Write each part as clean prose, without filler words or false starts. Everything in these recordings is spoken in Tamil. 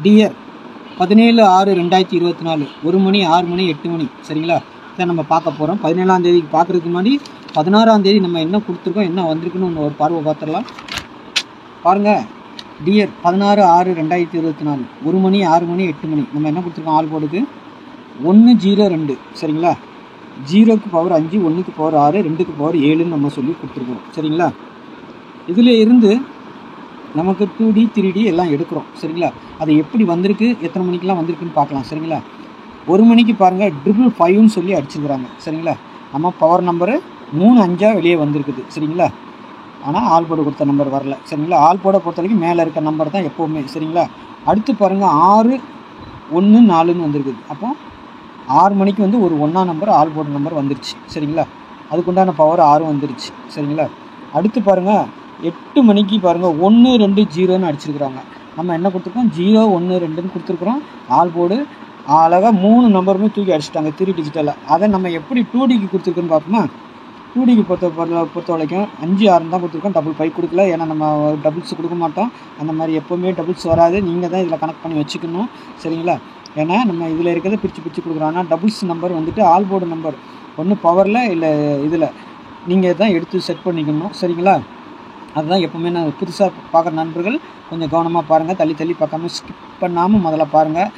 டியர் 17/6/2024 1 மணி 6 மணி 8 மணி சரிங்களா? இதை நம்ம பார்க்க போகிறோம். 17ஆம் தேதிக்கு பார்க்குறதுக்கு முன்னாடி 16ஆம் தேதி நம்ம என்ன கொடுத்துருக்கோம், என்ன வந்திருக்குன்னு ஒரு பார்வை பார்த்துடலாம். பாருங்கள், டியர் 16/6/2024 1 மணி 6 மணி 8 மணி நம்ம என்ன கொடுத்துருக்கோம், ஆல் போர்டுக்கு 102 சரிங்களா? 0க்கு பவர் 5, 1க்கு பவர் 6, 2க்கு பவர் 7ன்னு நம்ம சொல்லி கொடுத்துருக்கோம் சரிங்களா? இதில் இருந்து நமக்கு 2D 3D எல்லாம் எடுக்கிறோம் சரிங்களா? அது எப்படி வந்திருக்கு, எத்தனை மணிக்கெலாம் வந்திருக்குன்னு பார்க்கலாம் சரிங்களா? 1 மணிக்கு பாருங்கள் 555ன்னு சொல்லி அடிச்சுக்கிறாங்க சரிங்களா? நம்ம பவர் நம்பரு 3 5 வெளியே வந்திருக்குது சரிங்களா? ஆனால் ஆல் போர்டு கொடுத்த நம்பர் வரல சரிங்களா? ஆல் போர்டை பொறுத்த வரைக்கும் மேலே இருக்க நம்பர் தான் எப்போவுமே சரிங்களா? அடுத்து பாருங்கள் 6 1 4ன்னு வந்திருக்குது. அப்போ 6 மணிக்கு வந்து ஒரு 1ஆம் நம்பர் ஆல் போர்டு நம்பர் வந்துருச்சு சரிங்களா? அதுக்குண்டான பவர் 6 வந்துருச்சு சரிங்களா? அடுத்து பாருங்கள் 8 மணிக்கு பாருங்கள் 1 2 0ன்னு அடிச்சிருக்கிறாங்க. நம்ம என்ன கொடுத்துருக்கோம், 0 1 2ன்னு கொடுத்துருக்குறோம். ஆல் போர்டு அழகாக 3 நம்பருமே தூக்கி அடிச்சிட்டாங்க 3 டிஜிட்டலில். அதை நம்ம எப்படி 2Dக்கு கொடுத்துருக்குன்னு பார்ப்போமா? 2Dக்கு பொறுத்த வரைக்கும் 5 6 தான் கொடுத்துருக்கோம், 5 கொடுக்கல. ஏன்னா நம்ம டபுள்ஸ் கொடுக்க மாட்டோம். அந்த மாதிரி எப்போவுமே டபுள்ஸ் வராது. நீங்கள் தான் இதில் கனெக்ட் பண்ணி வச்சுக்கணும் சரிங்களா? ஏன்னா நம்ம இதில் இருக்கிறத பிரித்து கொடுக்குறோம். ஆனால் டபுள்ஸ் நம்பர் வந்துட்டு ஆல் போர்டு நம்பர் ஒன்று பவரில் இல்லை இதில் நீங்கள் தான் எடுத்து செட் பண்ணிக்கணும் சரிங்களா? அதுதான் எப்போவுமே நான் புதுசாக பார்க்குற நண்பர்கள் கொஞ்சம் கவனமாக பாருங்கள், தள்ளி பார்க்காம ஸ்கிப் பண்ணாமல் முதல்ல பாருங்கள்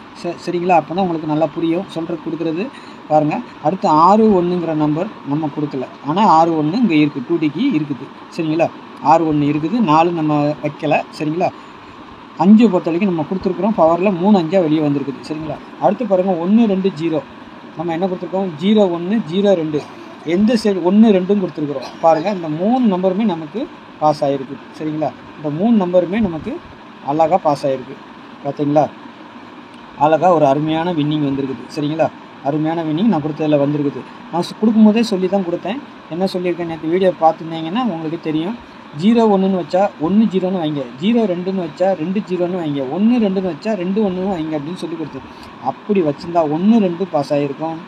சரிங்களா? அப்போ தான் உங்களுக்கு நல்லா புரியும் கொடுக்குறது பாருங்கள். அடுத்து 6 1ங்கிற நம்பர் நம்ம கொடுக்கல, ஆனால் 6 1 இங்கே இருக்குது, 2Dக்கு இருக்குது சரிங்களா? 6 1 இருக்குது, 4 நம்ம வைக்கலை சரிங்களா? 5 பொறுத்த வரைக்கும் நம்ம கொடுத்துருக்குறோம், பவரில் 3 5 வெளியே வந்திருக்குது சரிங்களா? அடுத்து பாருங்கள் 1 2 0 நம்ம என்ன கொடுத்துருக்கோம், 0 1 0 2 எந்த சைடு 1 2ன்னு கொடுத்துருக்குறோம். பாருங்கள், இந்த 3 நம்பருமே நமக்கு பாஸ் ஆகிருக்கு சரிங்களா? இந்த 3 நம்பருமே நமக்கு அழகாக பாஸ் ஆகிருக்கு பார்த்தீங்களா? அழகாக ஒரு அருமையான வின்னிங் வந்திருக்குது சரிங்களா? அருமையான வின்னிங் நான் கொடுத்ததில் வந்திருக்குது. நான் கொடுக்கும்போதே சொல்லி தான் கொடுத்தேன். என்ன சொல்லியிருக்கேன், நேற்று வீடியோ பார்த்துருந்தீங்கன்னா உங்களுக்கு தெரியும். 0 1ன்னு வச்சா 1 0ன்னு வைங்க, 0 2ன்னு வச்சா 2 0ன்னு வைங்க, 1 2ன்னு வச்சா 2 1ன்னு வைங்க அப்படின்னு சொல்லி கொடுத்தது. அப்படி வச்சுருந்தா 1 2 பாஸ் ஆகிருக்கும்,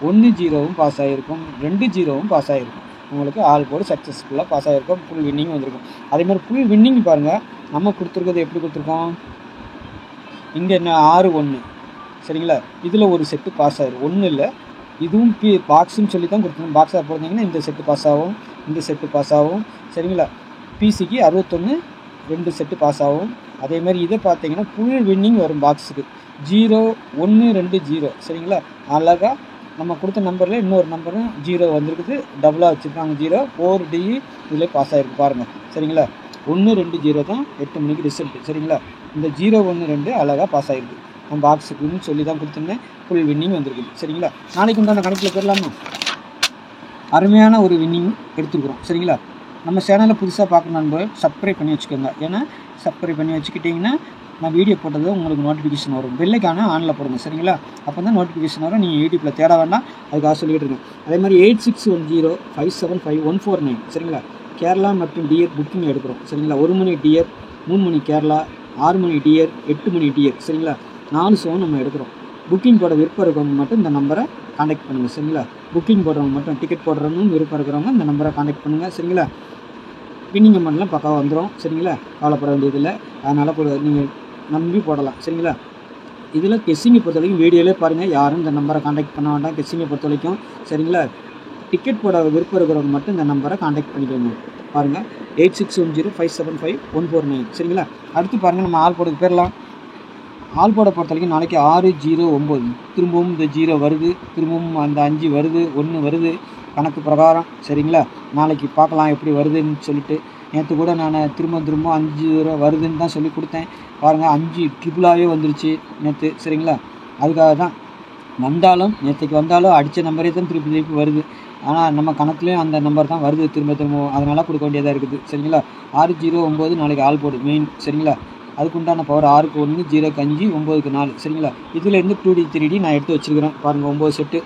1 0வும் பாஸ் ஆகிருக்கும், 2 0வும் பாஸ் ஆகிருக்கும். உங்களுக்கு ஆல் போர்டு சக்ஸஸ்ஃபுல்லாக பாஸ் ஆகிருக்கும், ஃபுல் வின்னிங் வந்திருக்கும். அதேமாதிரி ஃபுல் வின்னிங் பாருங்கள், நம்ம கொடுத்துருக்கிறது எப்படி கொடுத்துருக்கோம், இங்கே என்ன 6 1 சரிங்களா? இதில் ஒரு செட்டு பாஸ் ஆகிடும், ஒன்றும் இல்லை. இதுவும் பாக்ஸுன்னு சொல்லி தான் கொடுத்துருக்கோம். பாக்ஸாக போட்டிங்கன்னா இந்த செட்டு பாஸ் ஆகும், இந்த செட்டு பாஸ் ஆகும் சரிங்களா? பிசிக்கு 61 2 செட்டு பாஸ் ஆகும். அதேமாதிரி இதை பார்த்தீங்கன்னா ஃபுல் வின்னிங் வரும் பாக்ஸுக்கு 0 1 2 0 சரிங்களா? அழகாக நம்ம கொடுத்த நம்பரில் இன்னொரு நம்பரும் 0 வந்திருக்குது, டபுளாக வச்சுருக்காங்க 0 4D இதில் பாஸ் ஆகிருக்கு பாருங்கள் சரிங்களா? 1 2 0 தான் 8 மணிக்கு ரிசல்ட்டு சரிங்களா? இந்த 0 1 2 அழகாக பாஸ் ஆகிருக்கு. நம்ம பாக்ஸுக்குன்னு சொல்லி தான் கொடுத்துருந்தேன், ஃபுல் வின்னிங் வந்திருக்குது சரிங்களா? நாளைக்கு உண்டான கணக்கில் போயிடலாமா? அருமையான ஒரு வின்னிங் எடுத்துருக்குறோம் சரிங்களா? நம்ம சேனலை புதுசாக பார்க்க நண்பர்கள் சப்ஸ்கிரைப் பண்ணி வச்சுக்கோங்க. ஏன்னா சப்ஸ்கிரைப் பண்ணி வச்சுக்கிட்டிங்கன்னா நான் வீடியோ போட்டது உங்களுக்கு நோட்டிஃபிகேஷன் வரும். பெல்லைக்கான ஆனில் போடுங்க சரிங்களா? அப்போ தான் நோட்டிஃபிகேஷன் வரும். நீங்கள் யூடியூப்பில் தேட வேண்டாம், அதுக்காக சொல்லிகிட்டு இருக்கேன். அதேமாதிரி 8610575149 சரிங்களா? கேரளா மற்றும் டியர் புக்கிங் எடுக்கிறோம் சரிங்களா? 1 மணி டியர், 3 மணி கேரளா, 6 மணி டியர், 8 மணி டியர் சரிங்களா? 4 ஷோ நம்ம எடுக்கிறோம். புக்கிங் போட விருப்பம் இருக்கிறவங்க மட்டும் இந்த நம்பரை கான்டாக்ட் பண்ணுங்கள் சரிங்களா? புக்கிங் போடுறவங்க மட்டும், டிக்கெட் போடுறவங்க விருப்பம் இருக்கிறவங்க இந்த நம்பரை கான்டாக்ட் பண்ணுங்கள் சரிங்களா? வின்னிங் அமௌண்ட்லாம் பக்காவாக வந்துடும் சரிங்களா? கவலைப்பட வேண்டியதில்லை. அதனால் நீங்கள் நம்பி போடலாம் சரிங்களா? இதில் கெஸ்ஸிங்கை பொறுத்த வரைக்கும் வீடியோவிலே பாருங்கள், யாரும் இந்த நம்பரை கான்டாக்ட் பண்ண வேண்டாம் கெஸ்ஸிங்கை பொறுத்த வரைக்கும் சரிங்களா? டிக்கெட் போட விருப்பம் இருக்கிறவங்க மட்டும் இந்த நம்பரை கான்டாக்ட் பண்ணிக்கோங்க. பாருங்கள் 8610575149 சரிங்களா? அடுத்து பாருங்கள், நம்ம ஆல் போர்டுக்கு போயிடலாம். ஆல் போர்டை பொறுத்த வரைக்கும் நாளைக்கு 6 0 9 திரும்பவும் இந்த 0 வருது, திரும்பவும் அந்த 5 வருது, 1 வருது கணக்கு பிரகாரம் சரிங்களா? நாளைக்கு பார்க்கலாம் எப்படி வருதுன்னு சொல்லிட்டு. நேற்று கூட நான் திரும்ப 5 வருதுன்னு தான் சொல்லி கொடுத்தேன். பாருங்கள் 5 ட்ரிபிளாகவே வந்துருச்சு நேற்று சரிங்களா? அதுக்காக தான் நேற்றுக்கு வந்தாலும் அடித்த நம்பரே தான் திருப்பி வருது. ஆனால் நம்ம கணக்குலேயும் அந்த நம்பர் தான் வருது திரும்ப அதனால் கொடுக்க வேண்டியதாக இருக்குது சரிங்களா? 6 0 9 நாளைக்கு ஆல் போர்டு மெயின் சரிங்களா? அதுக்குண்டான பவர் 6க்கு 1 0க்கு 5 9க்கு 4 சரிங்களா? இதிலேருந்து 2D 3D நான் எடுத்து வச்சுருக்கிறேன் பாருங்கள். 9 செட்டு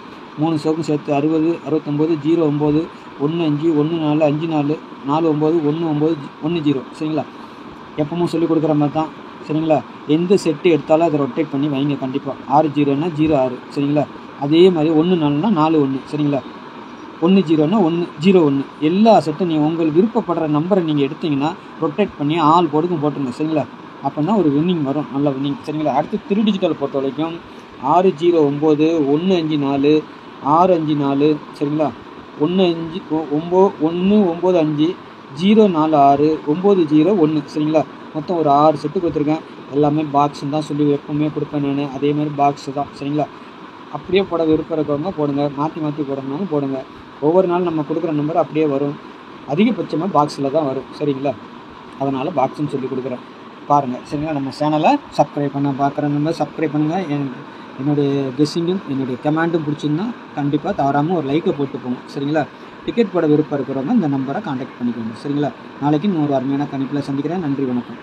3 ஷோக்கும் சேர்த்து 60 69 0 9 1 5 1 4 5 4 4 9 1 9 1 0 சரிங்களா? எப்பவும் சொல்லிக் கொடுக்குற மாதிரி தான் சரிங்களா? எந்த செட்டு எடுத்தாலும் அதை ரொட்டேட் பண்ணி வைங்க கண்டிப்பாக. 6 0ன்னா 0 6 சரிங்களா? அதே மாதிரி 1 4னா 4 1 சரிங்களா? 1 0ன்னா 1 0 1 எல்லா செட்டும் நீங்கள் உங்களுக்கு விருப்பப்படுற நம்பரை நீங்கள் எடுத்தீங்கன்னா ரொட்டேட் பண்ணி ஆல் போர்டுக்கும் போட்டுருங்க சரிங்களா? அப்படின்னா ஒரு வின்னிங் வரும், நல்ல வின்னிங் சரிங்களா. அடுத்து 3 டிஜிட்டல் பொறுத்த வரைக்கும் 609 154 654 சரிங்களா. 195 046 901 சரிங்களா. மொத்தம் ஒரு 6 செட்டு கொடுத்துருக்கேன். எல்லாமே பாக்ஸுன்னு தான் சொல்லி எப்பவுமே கொடுப்பேன் நான். அதே மாதிரி பாக்ஸு தான் சரிங்களா. அப்படியே போட விருப்பம் இருக்கவங்க போடுங்க, மாற்றி மாற்றி போடணும்னாலும் போடுங்க. ஒவ்வொரு நாள் நம்ம கொடுக்குற நம்பர் அப்படியே வரும். அதிகபட்சமாக பாக்ஸில் தான் வரும் சரிங்களா. அதனால் பாக்ஸுன்னு சொல்லி கொடுக்குறேன் பாருங்கள் சரிங்களா. நம்ம சேனலை சப்ஸ்கிரைப் பண்ண பார்க்குற நம்பர் சப்ஸ்கிரைப் பண்ணுங்கள். என்னுடைய கெஸ்ஸிங்கும் என்னுடைய கமெண்ட்டும் பிடிச்சிருந்தா கண்டிப்பாக தவறாமல் ஒரு லைக்கை போட்டு போங்க சரிங்களா. டிக்கெட் போட விருப்பம் இருக்கிறவங்க இந்த நம்பரை காண்டாக்ட் பண்ணிக்கோங்க சரிங்களா. நாளைக்கு இன்னொரு அருமையான கணிப்பில் சந்திக்கிறேன். நன்றி, வணக்கம்.